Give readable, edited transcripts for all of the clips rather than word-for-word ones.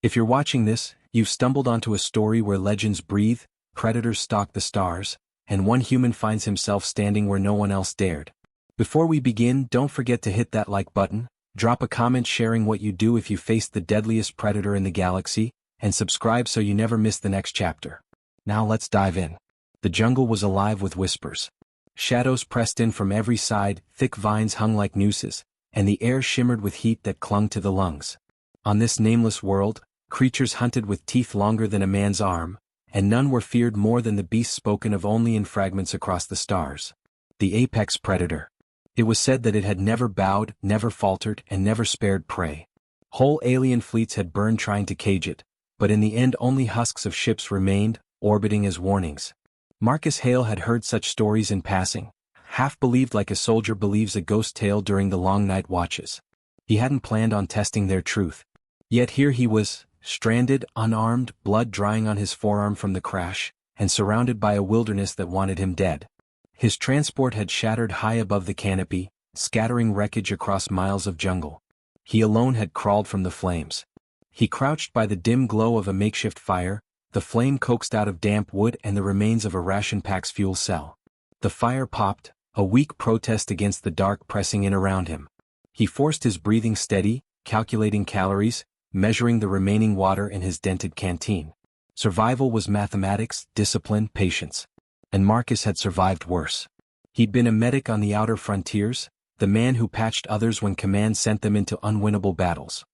If you're watching this, you've stumbled onto a story where legends breathe, predators stalk the stars, and one human finds himself standing where no one else dared. Before we begin, don't forget to hit that like button, drop a comment sharing what you'd do if you faced the deadliest predator in the galaxy, and subscribe so you never miss the next chapter. Now let's dive in. The jungle was alive with whispers. Shadows pressed in from every side, thick vines hung like nooses, and the air shimmered with heat that clung to the lungs. On this nameless world, creatures hunted with teeth longer than a man's arm, and none were feared more than the beasts spoken of only in fragments across the stars. The apex predator. It was said that it had never bowed, never faltered, and never spared prey. Whole alien fleets had burned trying to cage it, but in the end only husks of ships remained, orbiting as warnings. Marcus Hale had heard such stories in passing, half believed like a soldier believes a ghost tale during the long night watches. He hadn't planned on testing their truth. Yet here he was, stranded, unarmed, blood drying on his forearm from the crash, and surrounded by a wilderness that wanted him dead. His transport had shattered high above the canopy, scattering wreckage across miles of jungle. He alone had crawled from the flames. He crouched by the dim glow of a makeshift fire, the flame coaxed out of damp wood and the remains of a ration pack's fuel cell. The fire popped, a weak protest against the dark pressing in around him. He forced his breathing steady, calculating calories, measuring the remaining water in his dented canteen. Survival was mathematics, discipline, patience. And Marcus had survived worse. He'd been a medic on the outer frontiers, the man who patched others when command sent them into unwinnable battles.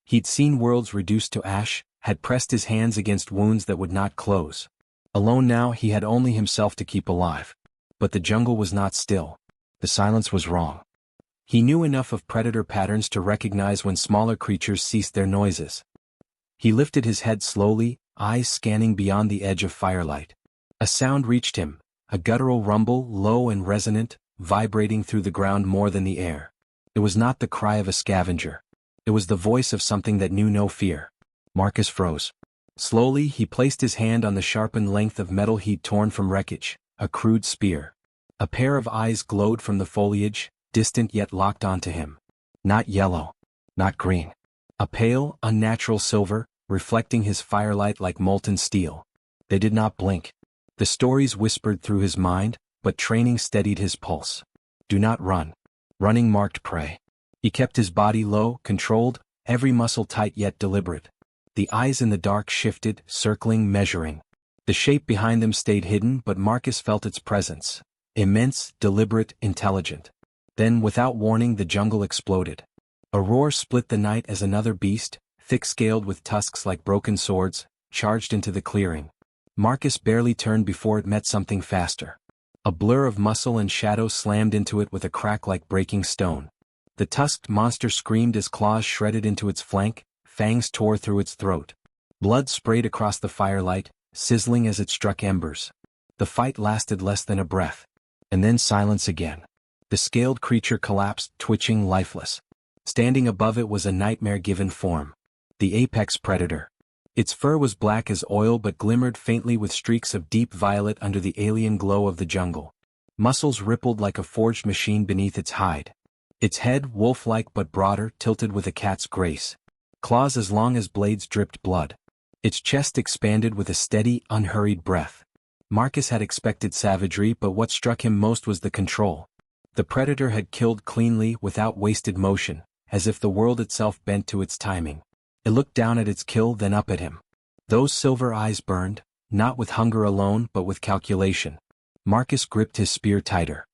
He'd seen worlds reduced to ash, had pressed his hands against wounds that would not close. Alone now, he had only himself to keep alive. But the jungle was not still. The silence was wrong. He knew enough of predator patterns to recognize when smaller creatures ceased their noises. He lifted his head slowly, eyes scanning beyond the edge of firelight. A sound reached him, a guttural rumble, low and resonant, vibrating through the ground more than the air. It was not the cry of a scavenger. It was the voice of something that knew no fear. Marcus froze. Slowly, he placed his hand on the sharpened length of metal he'd torn from wreckage, a crude spear. A pair of eyes glowed from the foliage, distant yet locked onto him. Not yellow. Not green. A pale, unnatural silver, reflecting his firelight like molten steel. They did not blink. The stories whispered through his mind, but training steadied his pulse. Do not run. Running marked prey. He kept his body low, controlled, every muscle tight yet deliberate. The eyes in the dark shifted, circling, measuring. The shape behind them stayed hidden, but Marcus felt its presence. Immense, deliberate, intelligent. Then, without warning, the jungle exploded. A roar split the night as another beast, thick-scaled with tusks like broken swords, charged into the clearing. Marcus barely turned before it met something faster. A blur of muscle and shadow slammed into it with a crack like breaking stone. The tusked monster screamed as claws shredded into its flank, fangs tore through its throat. Blood sprayed across the firelight, sizzling as it struck embers. The fight lasted less than a breath. And then silence again. The scaled creature collapsed, twitching, lifeless. Standing above it was a nightmare-given form. The apex predator. Its fur was black as oil but glimmered faintly with streaks of deep violet under the alien glow of the jungle. Muscles rippled like a forged machine beneath its hide. Its head, wolf-like but broader, tilted with a cat's grace. Claws as long as blades dripped blood. Its chest expanded with a steady, unhurried breath. Marcus had expected savagery, but what struck him most was the control. The predator had killed cleanly, without wasted motion, as if the world itself bent to its timing. It looked down at its kill, then up at him. Those silver eyes burned, not with hunger alone but with calculation. Marcus gripped his spear tighter.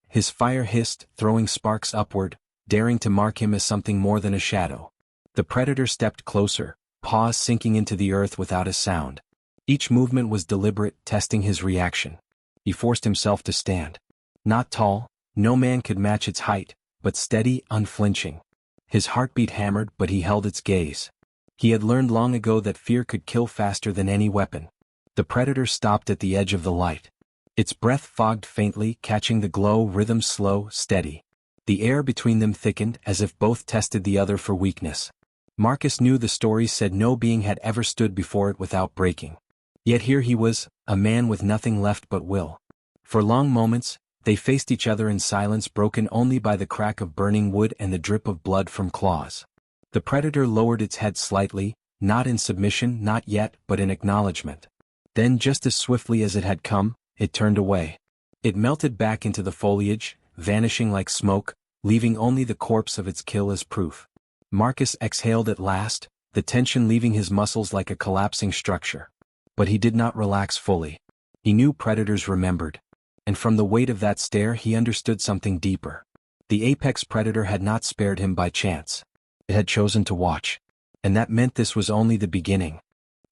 His fire hissed, throwing sparks upward, daring to mark him as something more than a shadow. The predator stepped closer, paws sinking into the earth without a sound. Each movement was deliberate, testing his reaction. He forced himself to stand. Not tall, no man could match its height, but steady, unflinching. His heartbeat hammered, but he held its gaze. He had learned long ago that fear could kill faster than any weapon. The predator stopped at the edge of the light. Its breath fogged faintly, catching the glow, rhythm slow, steady. The air between them thickened, as if both tested the other for weakness. Marcus knew the stories said no being had ever stood before it without breaking. Yet here he was, a man with nothing left but will. For long moments, they faced each other in silence, broken only by the crack of burning wood and the drip of blood from claws. The predator lowered its head slightly, not in submission, not yet, but in acknowledgement. Then just as swiftly as it had come, it turned away. It melted back into the foliage, vanishing like smoke, leaving only the corpse of its kill as proof. Marcus exhaled at last, the tension leaving his muscles like a collapsing structure. But he did not relax fully. He knew predators remembered. And from the weight of that stare he understood something deeper. The apex predator had not spared him by chance. It had chosen to watch. And that meant this was only the beginning.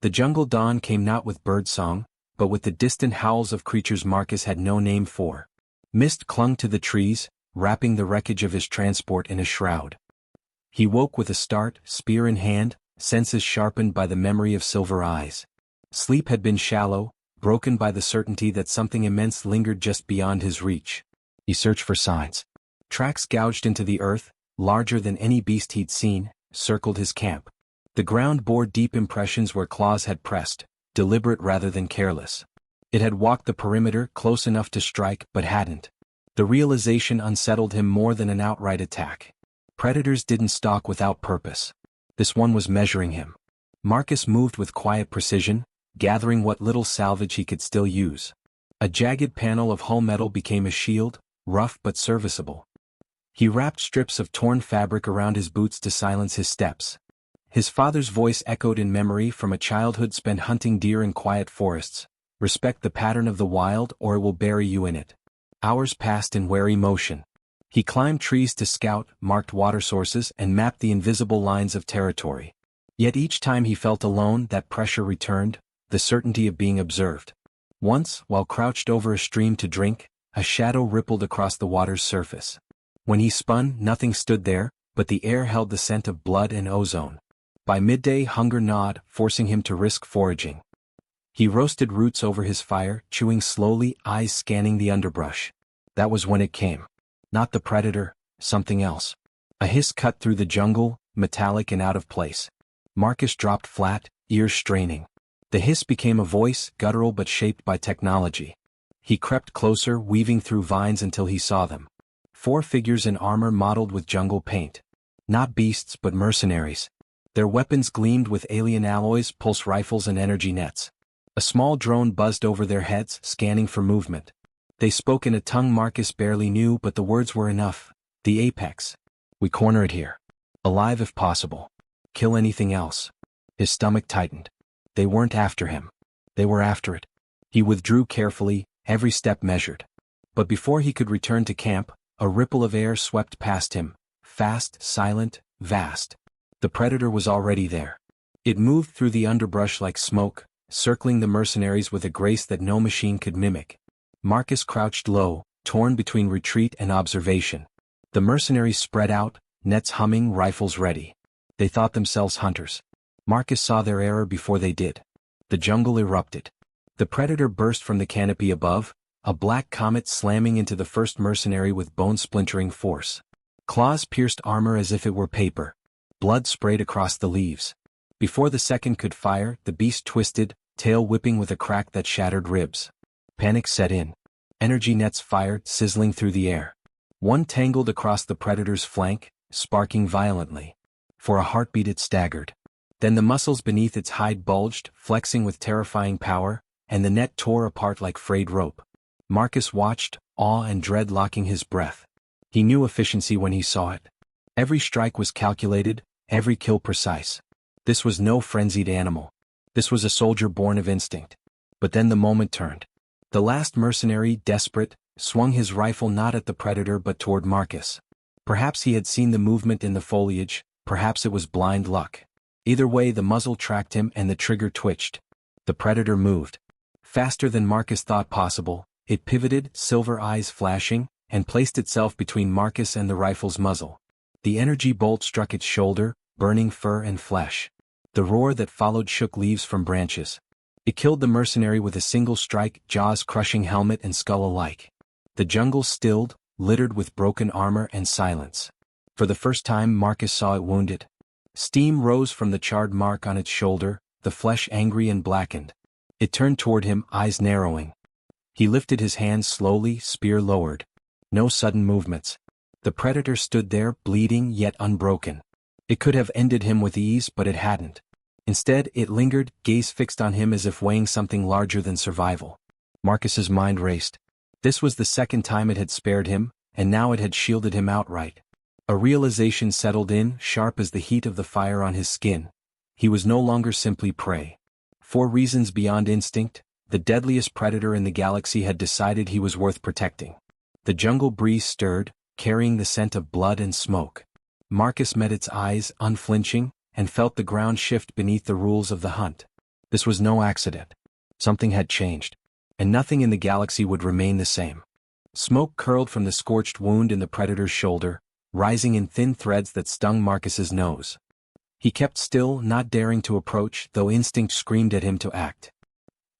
The jungle dawn came not with birdsong, but with the distant howls of creatures Marcus had no name for. Mist clung to the trees, wrapping the wreckage of his transport in a shroud. He woke with a start, spear in hand, senses sharpened by the memory of silver eyes. Sleep had been shallow, broken by the certainty that something immense lingered just beyond his reach. He searched for signs. Tracks gouged into the earth, larger than any beast he'd seen, circled his camp. The ground bore deep impressions where claws had pressed, deliberate rather than careless. It had walked the perimeter close enough to strike but hadn't. The realization unsettled him more than an outright attack. Predators didn't stalk without purpose. This one was measuring him. Marcus moved with quiet precision, gathering what little salvage he could still use. A jagged panel of hull metal became a shield, rough but serviceable. He wrapped strips of torn fabric around his boots to silence his steps. His father's voice echoed in memory from a childhood spent hunting deer in quiet forests. Respect the pattern of the wild or it will bury you in it. Hours passed in wary motion. He climbed trees to scout, marked water sources, and mapped the invisible lines of territory. Yet each time he felt alone, that pressure returned, the certainty of being observed. Once, while crouched over a stream to drink, a shadow rippled across the water's surface. When he spun, nothing stood there, but the air held the scent of blood and ozone. By midday, hunger gnawed, forcing him to risk foraging. He roasted roots over his fire, chewing slowly, eyes scanning the underbrush. That was when it came. Not the predator, something else. A hiss cut through the jungle, metallic and out of place. Marcus dropped flat, ears straining. The hiss became a voice, guttural but shaped by technology. He crept closer, weaving through vines until he saw them. 4 figures in armor mottled with jungle paint. Not beasts but mercenaries. Their weapons gleamed with alien alloys, pulse rifles and energy nets. A small drone buzzed over their heads, scanning for movement. They spoke in a tongue Marcus barely knew, but the words were enough. The apex. We corner it here. Alive if possible. Kill anything else. His stomach tightened. They weren't after him. They were after it. He withdrew carefully, every step measured. But before he could return to camp, a ripple of air swept past him. Fast, silent, vast. The predator was already there. It moved through the underbrush like smoke, circling the mercenaries with a grace that no machine could mimic. Marcus crouched low, torn between retreat and observation. The mercenaries spread out, nets humming, rifles ready. They thought themselves hunters. Marcus saw their error before they did. The jungle erupted. The predator burst from the canopy above, a black comet slamming into the first mercenary with bone-splintering force. Claws pierced armor as if it were paper. Blood sprayed across the leaves. Before the second could fire, the beast twisted, tail whipping with a crack that shattered ribs. Panic set in. Energy nets fired, sizzling through the air. One tangled across the predator's flank, sparking violently. For a heartbeat it staggered. Then the muscles beneath its hide bulged, flexing with terrifying power, and the net tore apart like frayed rope. Marcus watched, awe and dread locking his breath. He knew efficiency when he saw it. Every strike was calculated, every kill precise. This was no frenzied animal. This was a soldier born of instinct. But then the moment turned. The last mercenary, desperate, swung his rifle not at the predator but toward Marcus. Perhaps he had seen the movement in the foliage, perhaps it was blind luck. Either way, the muzzle tracked him and the trigger twitched. The predator moved. Faster than Marcus thought possible, it pivoted, silver eyes flashing, and placed itself between Marcus and the rifle's muzzle. The energy bolt struck its shoulder, burning fur and flesh. The roar that followed shook leaves from branches. It killed the mercenary with a single strike, jaws crushing helmet and skull alike. The jungle stilled, littered with broken armor and silence. For the first time Marcus saw it wounded. Steam rose from the charred mark on its shoulder, the flesh angry and blackened. It turned toward him, eyes narrowing. He lifted his hands slowly, spear lowered. No sudden movements. The predator stood there, bleeding yet unbroken. It could have ended him with ease, but it hadn't. Instead, it lingered, gaze fixed on him as if weighing something larger than survival. Marcus's mind raced. This was the second time it had spared him, and now it had shielded him outright. A realization settled in, sharp as the heat of the fire on his skin. He was no longer simply prey. For reasons beyond instinct, the deadliest predator in the galaxy had decided he was worth protecting. The jungle breeze stirred, carrying the scent of blood and smoke. Marcus met its eyes, unflinching, and felt the ground shift beneath the rules of the hunt. This was no accident. Something had changed. And nothing in the galaxy would remain the same. Smoke curled from the scorched wound in the predator's shoulder, rising in thin threads that stung Marcus's nose. He kept still, not daring to approach, though instinct screamed at him to act.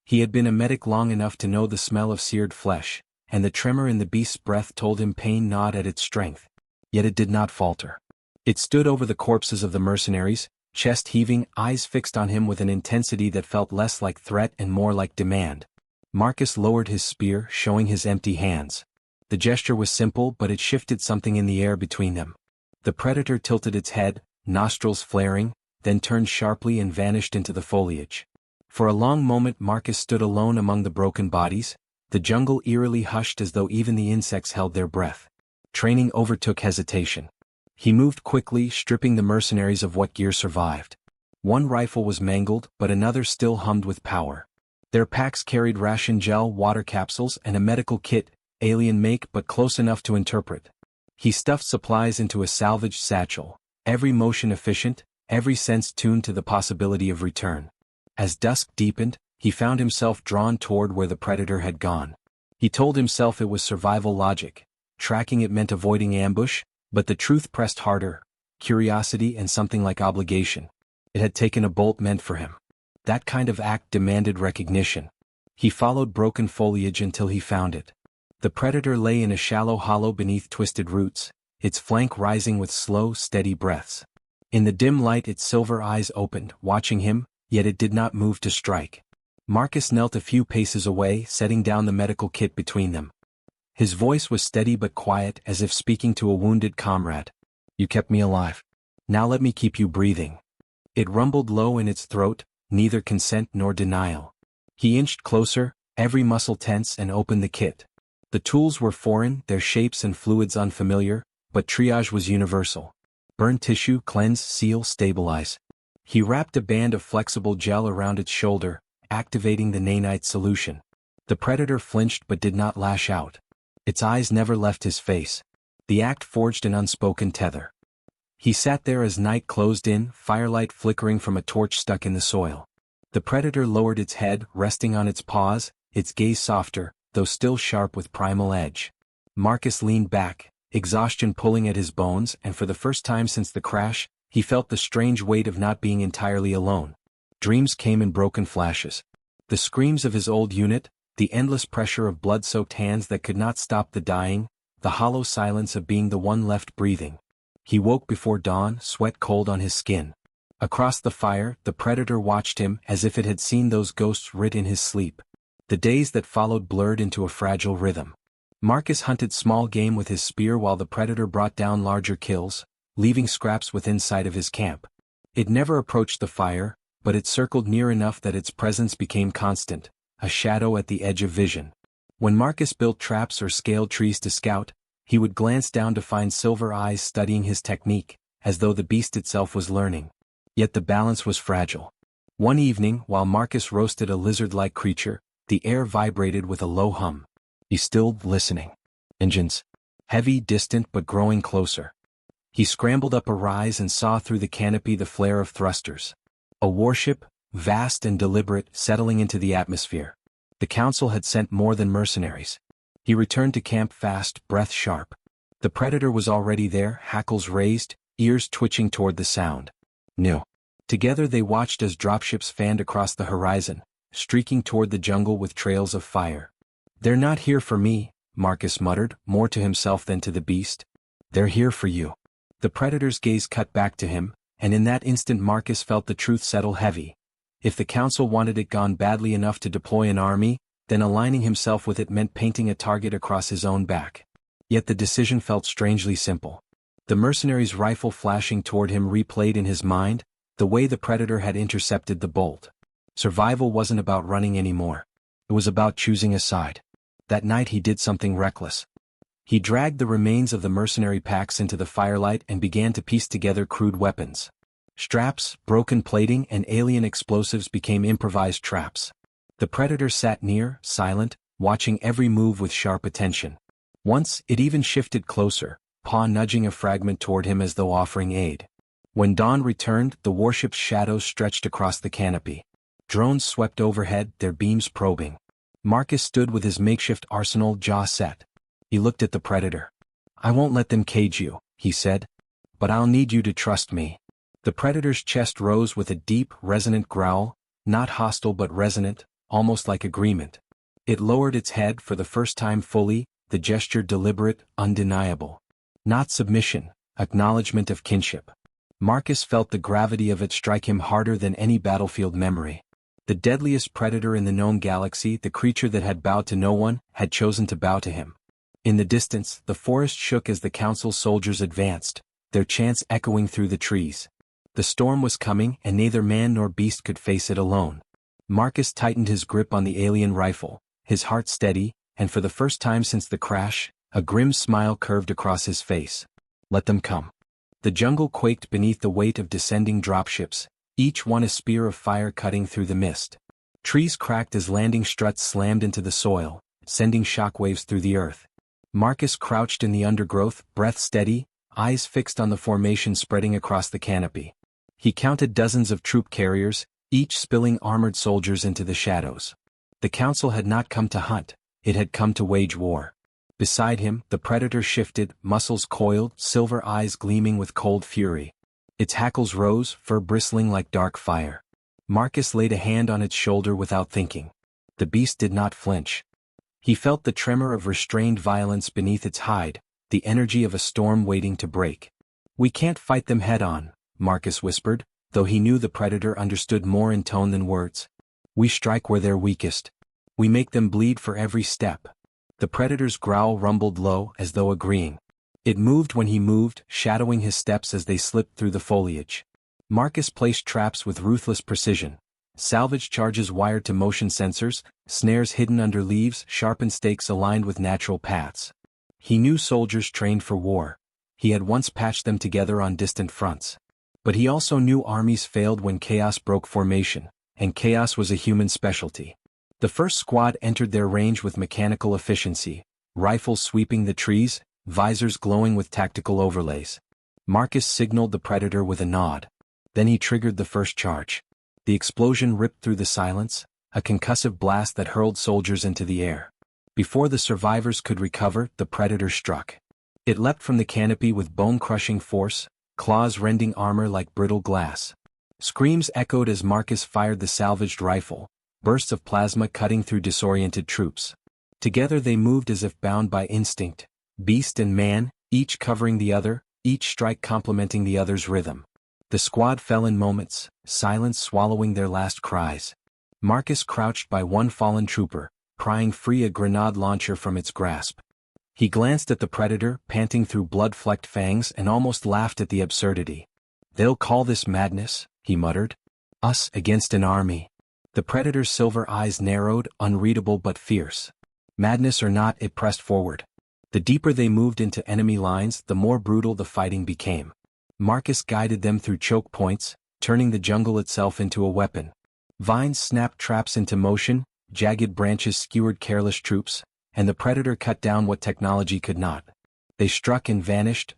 He had been a medic long enough to know the smell of seared flesh, and the tremor in the beast's breath told him pain gnawed at its strength. Yet it did not falter. It stood over the corpses of the mercenaries, chest heaving, eyes fixed on him with an intensity that felt less like threat and more like demand. Marcus lowered his spear, showing his empty hands. The gesture was simple, but it shifted something in the air between them. The predator tilted its head, nostrils flaring, then turned sharply and vanished into the foliage. For a long moment Marcus stood alone among the broken bodies, the jungle eerily hushed as though even the insects held their breath. Training overtook hesitation. He moved quickly, stripping the mercenaries of what gear survived. One rifle was mangled, but another still hummed with power. Their packs carried ration gel, water capsules, and a medical kit, alien make but close enough to interpret. He stuffed supplies into a salvaged satchel, every motion efficient, every sense tuned to the possibility of return. As dusk deepened, he found himself drawn toward where the predator had gone. He told himself it was survival logic. Tracking it meant avoiding ambush, but the truth pressed harder, curiosity and something like obligation. It had taken a bolt meant for him. That kind of act demanded recognition. He followed broken foliage until he found it. The predator lay in a shallow hollow beneath twisted roots, its flank rising with slow, steady breaths. In the dim light its silver eyes opened, watching him, yet it did not move to strike. Marcus knelt a few paces away, setting down the medical kit between them. His voice was steady but quiet, as if speaking to a wounded comrade. "You kept me alive. Now let me keep you breathing." It rumbled low in its throat, neither consent nor denial. He inched closer, every muscle tense, and opened the kit. The tools were foreign, their shapes and fluids unfamiliar, but triage was universal. Burn tissue, cleanse, seal, stabilize. He wrapped a band of flexible gel around its shoulder, activating the nanite solution. The predator flinched but did not lash out. Its eyes never left his face. The act forged an unspoken tether. He sat there as night closed in, firelight flickering from a torch stuck in the soil. The predator lowered its head, resting on its paws, its gaze softer, though still sharp with primal edge. Marcus leaned back, exhaustion pulling at his bones, and for the first time since the crash, he felt the strange weight of not being entirely alone. Dreams came in broken flashes. The screams of his old unit, the endless pressure of blood-soaked hands that could not stop the dying, the hollow silence of being the one left breathing. He woke before dawn, sweat cold on his skin. Across the fire, the predator watched him as if it had seen those ghosts writ in his sleep. The days that followed blurred into a fragile rhythm. Marcus hunted small game with his spear while the predator brought down larger kills, leaving scraps within sight of his camp. It never approached the fire, but it circled near enough that its presence became constant, a shadow at the edge of vision. When Marcus built traps or scaled trees to scout, he would glance down to find silver eyes studying his technique, as though the beast itself was learning. Yet the balance was fragile. One evening, while Marcus roasted a lizard-like creature, the air vibrated with a low hum. He stilled, listening. Engines. Heavy, distant, but growing closer. He scrambled up a rise and saw through the canopy the flare of thrusters. A warship, vast and deliberate, settling into the atmosphere. The council had sent more than mercenaries. He returned to camp fast, breath sharp. The predator was already there, hackles raised, ears twitching toward the sound. New. Together they watched as dropships fanned across the horizon, streaking toward the jungle with trails of fire. "They're not here for me," Marcus muttered, more to himself than to the beast. "They're here for you." The predator's gaze cut back to him, and in that instant Marcus felt the truth settle heavy. If the council wanted it gone badly enough to deploy an army, then aligning himself with it meant painting a target across his own back. Yet the decision felt strangely simple. The mercenary's rifle flashing toward him replayed in his mind, the way the predator had intercepted the bolt. Survival wasn't about running anymore. It was about choosing a side. That night he did something reckless. He dragged the remains of the mercenary packs into the firelight and began to piece together crude weapons. Straps, broken plating, and alien explosives became improvised traps. The predator sat near, silent, watching every move with sharp attention. Once, it even shifted closer, paw nudging a fragment toward him as though offering aid. When dawn returned, the warship's shadows stretched across the canopy. Drones swept overhead, their beams probing. Marcus stood with his makeshift arsenal, jaw set. He looked at the predator. "I won't let them cage you," he said. "But I'll need you to trust me." The predator's chest rose with a deep, resonant growl, not hostile but resonant, almost like agreement. It lowered its head for the first time fully, the gesture deliberate, undeniable. Not submission, acknowledgement of kinship. Marcus felt the gravity of it strike him harder than any battlefield memory. The deadliest predator in the known galaxy, the creature that had bowed to no one, had chosen to bow to him. In the distance, the forest shook as the council's soldiers advanced, their chants echoing through the trees. The storm was coming, and neither man nor beast could face it alone. Marcus tightened his grip on the alien rifle, his heart steady, and for the first time since the crash, a grim smile curved across his face. Let them come. The jungle quaked beneath the weight of descending dropships, each one a spear of fire cutting through the mist. Trees cracked as landing struts slammed into the soil, sending shockwaves through the earth. Marcus crouched in the undergrowth, breath steady, eyes fixed on the formation spreading across the canopy. He counted dozens of troop carriers, each spilling armored soldiers into the shadows. The council had not come to hunt, it had come to wage war. Beside him, the predator shifted, muscles coiled, silver eyes gleaming with cold fury. Its hackles rose, fur bristling like dark fire. Marcus laid a hand on its shoulder without thinking. The beast did not flinch. He felt the tremor of restrained violence beneath its hide, the energy of a storm waiting to break. "We can't fight them head-on," Marcus whispered, though he knew the predator understood more in tone than words. "We strike where they're weakest. We make them bleed for every step." The predator's growl rumbled low, as though agreeing. It moved when he moved, shadowing his steps as they slipped through the foliage. Marcus placed traps with ruthless precision. Salvage charges wired to motion sensors, snares hidden under leaves, sharpened stakes aligned with natural paths. He knew soldiers trained for war. He had once patched them together on distant fronts. But he also knew armies failed when chaos broke formation, and chaos was a human specialty. The first squad entered their range with mechanical efficiency, rifles sweeping the trees, visors glowing with tactical overlays. Marcus signaled the predator with a nod. Then he triggered the first charge. The explosion ripped through the silence, a concussive blast that hurled soldiers into the air. Before the survivors could recover, the predator struck. It leapt from the canopy with bone-crushing force, claws rending armor like brittle glass. Screams echoed as Marcus fired the salvaged rifle, bursts of plasma cutting through disoriented troops. Together they moved as if bound by instinct, beast and man, each covering the other, each strike complementing the other's rhythm. The squad fell in moments, silence swallowing their last cries. Marcus crouched by one fallen trooper, prying free a grenade launcher from its grasp. He glanced at the predator, panting through blood-flecked fangs, and almost laughed at the absurdity. "They'll call this madness," he muttered. "Us against an army." The predator's silver eyes narrowed, unreadable but fierce. Madness or not, it pressed forward. The deeper they moved into enemy lines, the more brutal the fighting became. Marcus guided them through choke points, turning the jungle itself into a weapon. Vines snapped traps into motion, jagged branches skewered careless troops, and the predator cut down what technology could not. They struck and vanished,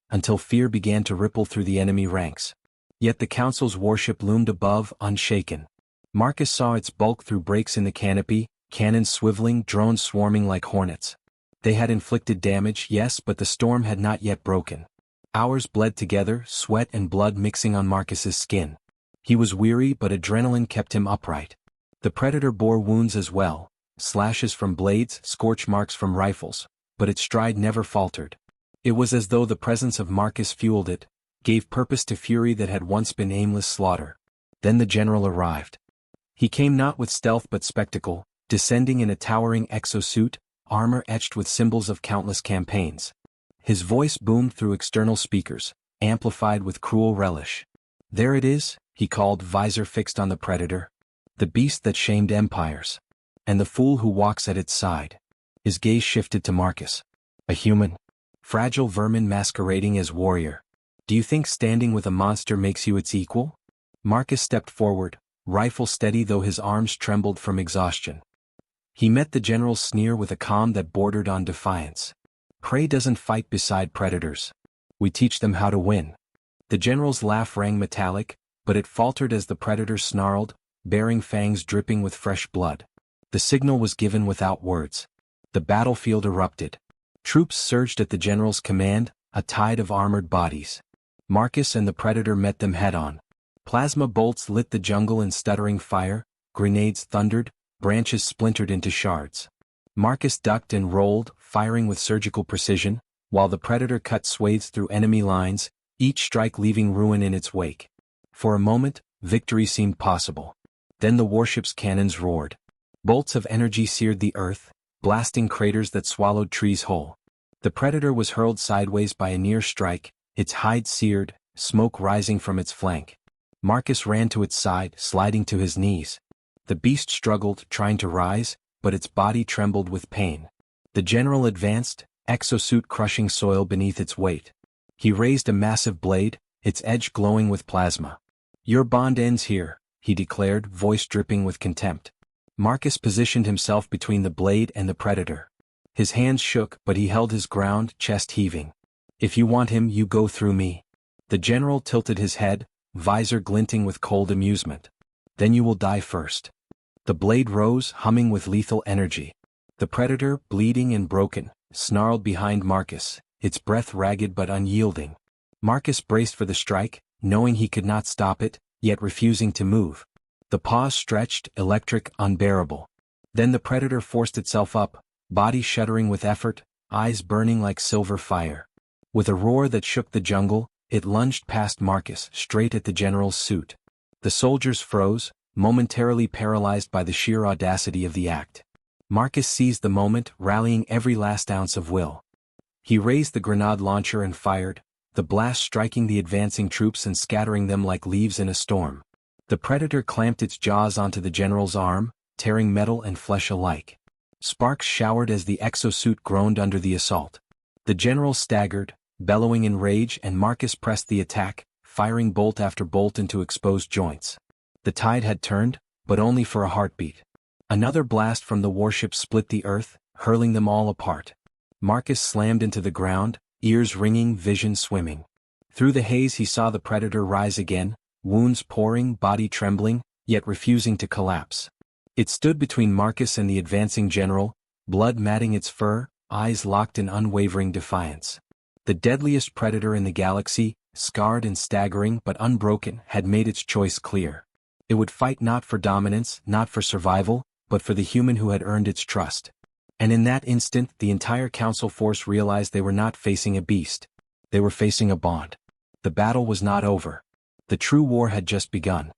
until fear began to ripple through the enemy ranks. Yet the council's warship loomed above, unshaken. Marcus saw its bulk through breaks in the canopy, cannons swiveling, drones swarming like hornets. They had inflicted damage, yes, but the storm had not yet broken. Hours bled together, sweat and blood mixing on Marcus's skin. He was weary, but adrenaline kept him upright. The predator bore wounds as well, slashes from blades, scorch marks from rifles, but its stride never faltered. It was as though the presence of Marcus fueled it, gave purpose to fury that had once been aimless slaughter. Then the general arrived. He came not with stealth but spectacle, descending in a towering exosuit, armor etched with symbols of countless campaigns. His voice boomed through external speakers, amplified with cruel relish. "There it is," he called, visor fixed on the predator. "The beast that shamed empires. And the fool who walks at its side." His gaze shifted to Marcus. "A human. Fragile vermin masquerading as warrior. Do you think standing with a monster makes you its equal?" Marcus stepped forward, rifle steady though his arms trembled from exhaustion. He met the general's sneer with a calm that bordered on defiance. "Prey doesn't fight beside predators. We teach them how to win." The general's laugh rang metallic, but it faltered as the predator snarled, baring fangs dripping with fresh blood. The signal was given without words. The battlefield erupted. Troops surged at the general's command, a tide of armored bodies. Marcus and the predator met them head-on. Plasma bolts lit the jungle in stuttering fire, grenades thundered, branches splintered into shards. Marcus ducked and rolled, firing with surgical precision, while the predator cut swathes through enemy lines, each strike leaving ruin in its wake. For a moment, victory seemed possible. Then the warship's cannons roared. Bolts of energy seared the earth, blasting craters that swallowed trees whole. The predator was hurled sideways by a near strike, its hide seared, smoke rising from its flank. Marcus ran to its side, sliding to his knees. The beast struggled, trying to rise, but its body trembled with pain. The general advanced, exosuit crushing soil beneath its weight. He raised a massive blade, its edge glowing with plasma. "Your bond ends here," he declared, voice dripping with contempt. Marcus positioned himself between the blade and the predator. His hands shook, but he held his ground, chest heaving. "If you want him, you go through me." The general tilted his head, visor glinting with cold amusement. "Then you will die first." The blade rose, humming with lethal energy. The predator, bleeding and broken, snarled behind Marcus, its breath ragged but unyielding. Marcus braced for the strike, knowing he could not stop it, yet refusing to move. The paws stretched, electric, unbearable. Then the predator forced itself up, body shuddering with effort, eyes burning like silver fire. With a roar that shook the jungle, it lunged past Marcus, straight at the general's suit. The soldiers froze, momentarily paralyzed by the sheer audacity of the act. Marcus seized the moment, rallying every last ounce of will. He raised the grenade launcher and fired, the blast striking the advancing troops and scattering them like leaves in a storm. The predator clamped its jaws onto the general's arm, tearing metal and flesh alike. Sparks showered as the exosuit groaned under the assault. The general staggered, bellowing in rage, and Marcus pressed the attack, firing bolt after bolt into exposed joints. The tide had turned, but only for a heartbeat. Another blast from the warship split the earth, hurling them all apart. Marcus slammed into the ground, ears ringing, vision swimming. Through the haze he saw the predator rise again, wounds pouring, body trembling, yet refusing to collapse. It stood between Marcus and the advancing general, blood matting its fur, eyes locked in unwavering defiance. The deadliest predator in the galaxy, scarred and staggering but unbroken, had made its choice clear. It would fight not for dominance, not for survival, but for the human who had earned its trust. And in that instant the entire council force realized they were not facing a beast. They were facing a bond. The battle was not over. The true war had just begun.